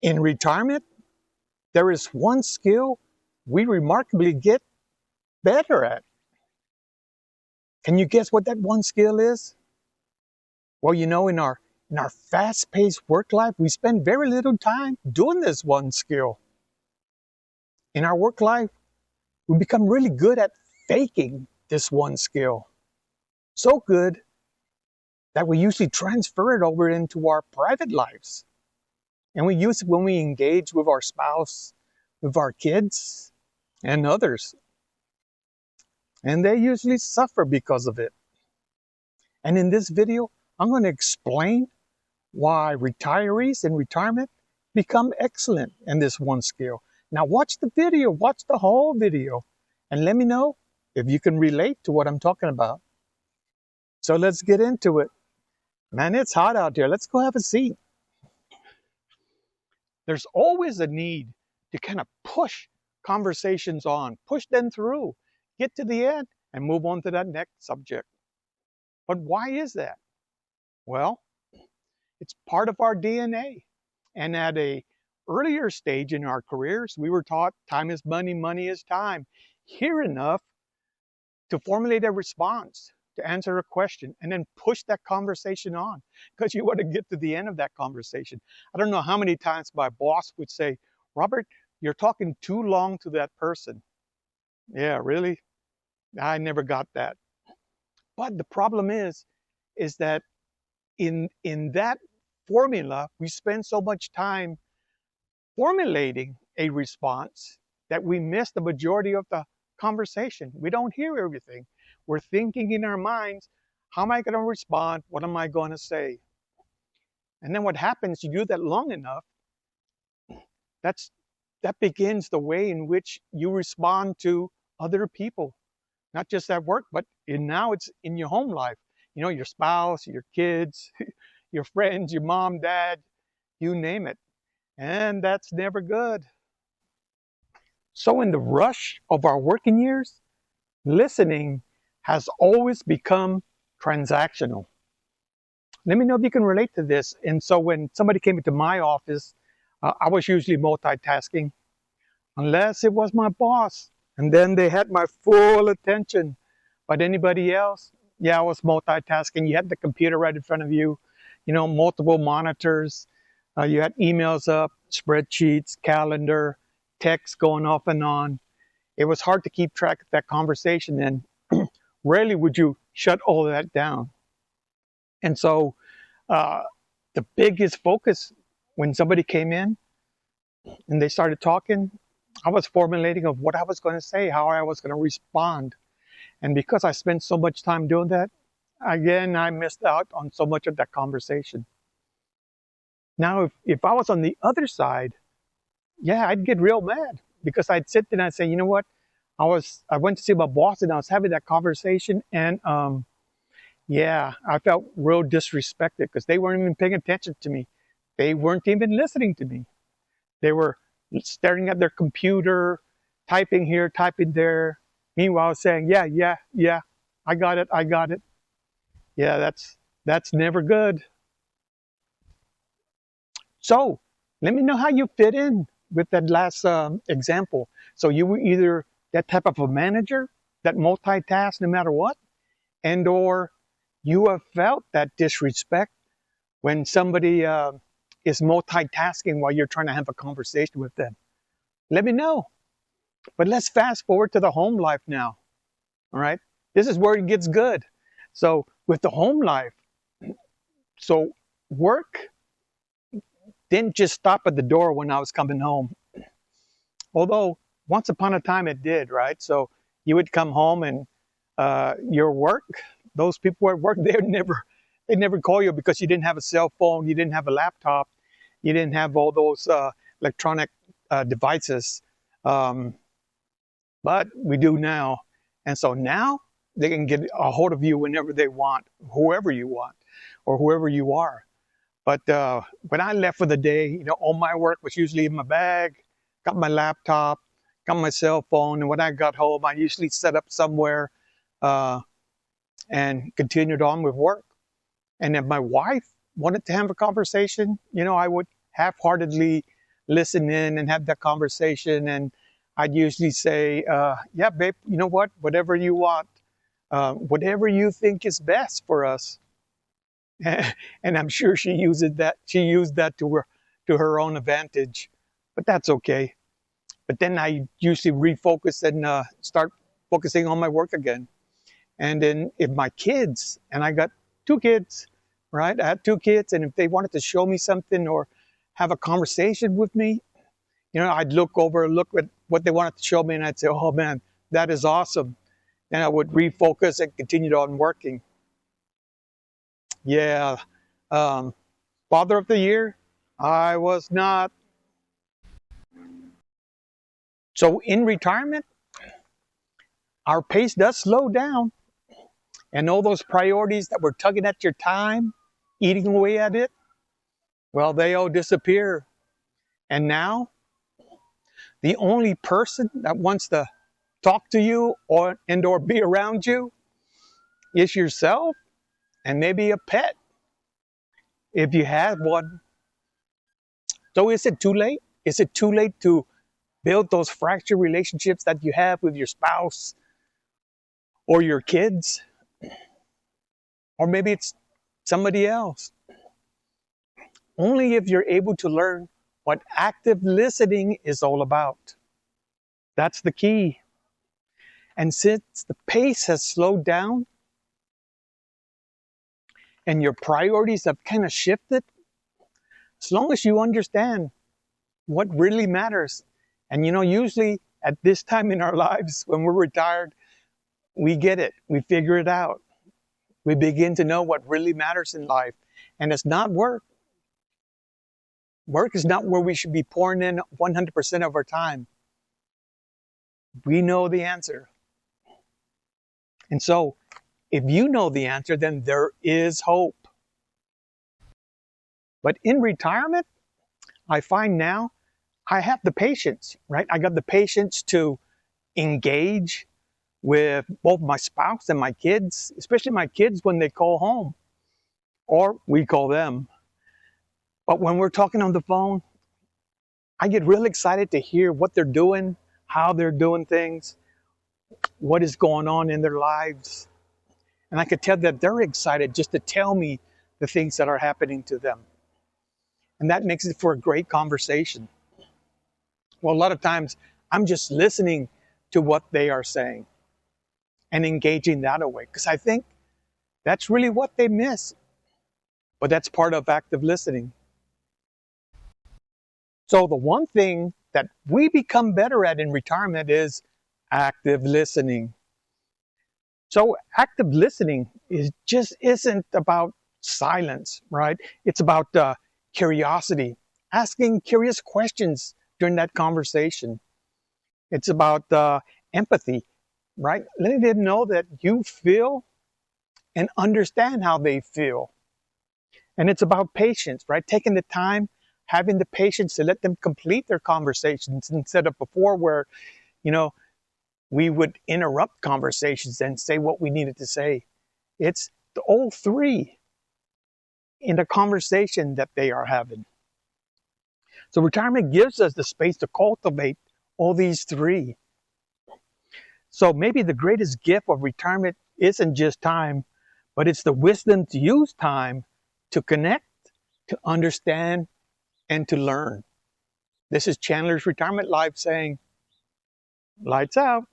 In retirement, there is one skill we remarkably get better at. Can you guess what that one skill is? Well, in our fast-paced work life, we spend very little time doing this one skill. In our work life, we become really good at faking this one skill. So good that we usually transfer it over into our private lives. And we use it when we engage with our spouse, with our kids, and others. And they usually suffer because of it. And in this video, I'm going to explain why retirees in retirement become excellent in this one skill. Now watch the video, watch the whole video, and let me know if you can relate to what I'm talking about. So let's get into it. Man, it's hot out there. Let's go have a seat. There's always a need to kind of push conversations on, push them through, get to the end, and move on to that next subject. But why is that? Well, it's part of our DNA. And at an earlier stage in our careers, we were taught time is money, money is time. Hear enough to formulate a response, to answer a question, and then push that conversation on because you want to get to the end of that conversation. I don't know how many times my boss would say, Robert, you're talking too long to that person. Yeah, really? I never got that. But the problem is that in that formula, we spend so much time formulating a response that we miss the majority of the conversation. We don't hear everything. We're thinking in our minds, how am I going to respond? What am I going to say? And then what happens, you do that long enough, that begins the way in which you respond to other people, not just at work, but now it's in your home life. Your spouse, your kids, your friends, your mom, dad, you name it. And that's never good. So in the rush of our working years, listening has always become transactional. Let me know if you can relate to this. And so when somebody came into my office, I was usually multitasking, unless it was my boss. And then they had my full attention. But anybody else, yeah, I was multitasking. You had the computer right in front of you, multiple monitors. You had emails up, spreadsheets, calendar, text going off and on. It was hard to keep track of that conversation, and rarely would you shut all of that down. And so the biggest focus when somebody came in and they started talking, I was formulating of what I was going to say, how I was going to respond. And because I spent so much time doing that, again, I missed out on so much of that conversation. Now, if I was on the other side, yeah, I'd get real mad because I'd sit there and I'd say, you know what? I went to see my boss and I was having that conversation, and yeah, I felt real disrespected because they weren't even paying attention to me. They weren't even listening to me. They were staring at their computer, typing here, typing there. Meanwhile, I was saying, yeah, I got it. Yeah, that's never good. So let me know how you fit in with that last example. So you were either that type of a manager that multitask no matter what, and or you have felt that disrespect when somebody is multitasking while you're trying to have a conversation with them. Let me know. But let's fast forward to the home life now. All right, this is where it gets good. So with the home life, so work didn't just stop at the door when I was coming home. Although once upon a time it did, right? So you would come home and your work, those people at work, they'd never call you because you didn't have a cell phone, you didn't have a laptop, you didn't have all those electronic devices. But we do now. And so now they can get a hold of you whenever they want, whoever you want, or whoever you are. But when I left for the day, all my work was usually in my bag, got my laptop, got my cell phone, and when I got home, I usually set up somewhere and continued on with work. And if my wife wanted to have a conversation, I would half-heartedly listen in and have that conversation. And I'd usually say, yeah, babe, you know what? Whatever you want, whatever you think is best for us. And I'm sure she used that. She used that to her own advantage, but that's okay. But then I usually refocus and start focusing on my work again. And then if my kids, and I got 2 kids, right? I had 2 kids, and if they wanted to show me something or have a conversation with me, I'd look at what they wanted to show me, and I'd say, oh man, that is awesome. Then I would refocus and continue on working. Yeah. Father of the Year, I was not. So in retirement, our pace does slow down, and all those priorities that were tugging at your time, eating away at it, well, they all disappear. And now, the only person that wants to talk to you or be around you is yourself, and maybe a pet, if you have one. So is it too late? Is it too late to build those fractured relationships that you have with your spouse or your kids? Or maybe it's somebody else. Only if you're able to learn what active listening is all about. That's the key. And since the pace has slowed down and your priorities have kind of shifted, as long as you understand what really matters, and usually at this time in our lives when we're retired, we get it, we figure it out. We begin to know what really matters in life. And it's not work. Work is not where we should be pouring in 100% of our time. We know the answer. And so, if you know the answer, then there is hope. But in retirement, I find now I have the patience, right? I got the patience to engage with both my spouse and my kids, especially my kids when they call home, or we call them. But when we're talking on the phone, I get real excited to hear what they're doing, how they're doing things, what is going on in their lives. And I could tell that they're excited just to tell me the things that are happening to them. And that makes it for a great conversation. Well, a lot of times I'm just listening to what they are saying and engaging that way, because I think that's really what they miss. But that's part of active listening. So the one thing that we become better at in retirement is active listening. So active listening isn't about silence, right? It's about curiosity, asking curious questions during that conversation. It's about empathy, right? Letting them know that you feel and understand how they feel. And it's about patience, right? Taking the time, having the patience to let them complete their conversations instead of before where, we would interrupt conversations and say what we needed to say. It's the all three in the conversation that they are having. So retirement gives us the space to cultivate all these three. So maybe the greatest gift of retirement isn't just time, but it's the wisdom to use time to connect, to understand, and to learn. This is Chandler's Retirement Live saying, lights out.